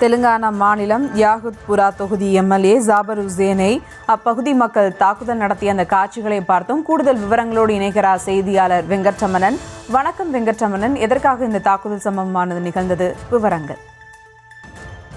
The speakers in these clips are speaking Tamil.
தெலுங்கானா மாநிலம் யாகுத்புரா தொகுதி எம்எல்ஏ ஜாபர் உசேனை அப்பகுதி மக்கள் தாக்குதல் நடத்திய அந்த காட்சிகளை பார்த்தோம். கூடுதல் விவரங்களோடு இணைகிறார் செய்தியாளர் வெங்கட்ரமணன். வணக்கம் வெங்கட்ரமணன், எதற்காக இந்த தாக்குதல் சம்பவமானது நிகழ்ந்தது? விவரங்கள்.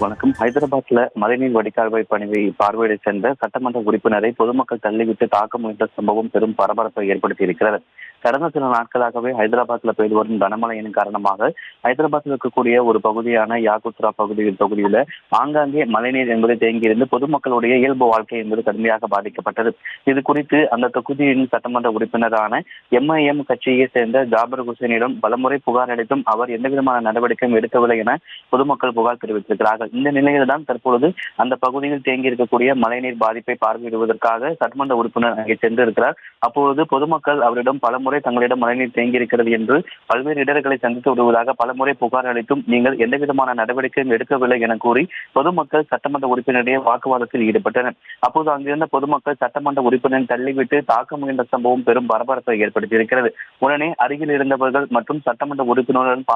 வணக்கம். ஹைதராபாத்ல மழைநீர் வடிகால்வாய் பணியை பார்வையிட சென்ற சட்டமன்ற உறுப்பினரை பொதுமக்கள் தள்ளிவிட்டு தாக்க முயன்ற சம்பவம் பெரும் பரபரப்பை ஏற்படுத்தி இருக்கிறது. கடந்த சில நாட்களாகவே ஹைதராபாத்ல பெய்து வரும் கனமழையின் காரணமாக ஹைதராபாத்தில் இருக்கக்கூடிய ஒரு பகுதியான யாகுத்ரா தொகுதியில ஆங்காங்கே மழைநீர் என்பது தேங்கியிருந்து பொதுமக்களுடைய இயல்பு வாழ்க்கை என்பது கடுமையாக பாதிக்கப்பட்டது. இது குறித்து அந்த தொகுதியின் சட்டமன்ற உறுப்பினரான எம்ஐஎம் கட்சியை சேர்ந்த ஜாபர் ஹுசேனிடம் பலமுறை புகார் அளித்தும் அவர் எந்தவிதமான நடவடிக்கையும் எடுக்கவில்லை என பொதுமக்கள் புகார் தெரிவித்திருக்கிறார்கள். இந்த நிலையில்தான் தற்பொழுது அந்த பகுதியில் தேங்கி இருக்கக்கூடிய மழைநீர் பாதிப்பை பார்வையிடுவதற்காக சட்டமன்ற உறுப்பினர் அங்கே சென்றிருக்கிறார். அப்பொழுது பொதுமக்கள் அவரிடம் பலமுறை தங்களிடம் மழைநீர் தேங்கி இருக்கிறது என்று பல்வேறு இடர்களை சந்தித்து வருவதாக பலமுறை புகார் அளித்தும் நீங்கள் எந்தவிதமான நடவடிக்கையும் எடுக்கவில்லை என கூறி பொதுமக்கள் சட்டமன்ற உறுப்பினரிடையே வாக்குவாதத்தில் ஈடுபட்டனர். அப்போது அங்கிருந்த பொதுமக்கள் சட்டமன்ற உறுப்பினரை தள்ளிவிட்டு தாக்க முயன்ற சம்பவம் பெரும் பரபரப்பை ஏற்படுத்தியிருக்கிறது. உடனே அருகில் இருந்தவர்கள் மற்றும் சட்டமன்ற உறுப்பினருடன்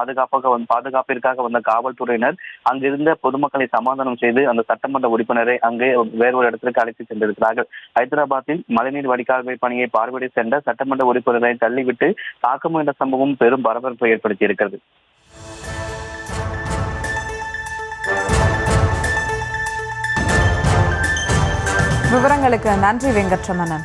பாதுகாப்பிற்காக வந்த காவல்துறையினர் அங்கிருந்த பொதுமக்களை சமாதானம் செய்து அந்த சட்டமன்ற உறுப்பினரை அங்கே வேறொரு இடத்திற்கு அழைத்து சென்றிருக்கிறார்கள். ஹைதராபாத்தில் மழைநீர் வடிகால்வாய் பணியை பார்வையிட சென்ற சட்டமன்ற உறுப்பினரை தள்ளிவிட்டு தாக்க முயன்ற சம்பவம் பெரும் பரபரப்பை ஏற்படுத்தி இருக்கிறது. விவரங்களுக்கு நன்றி வெங்கட்ரமணன்.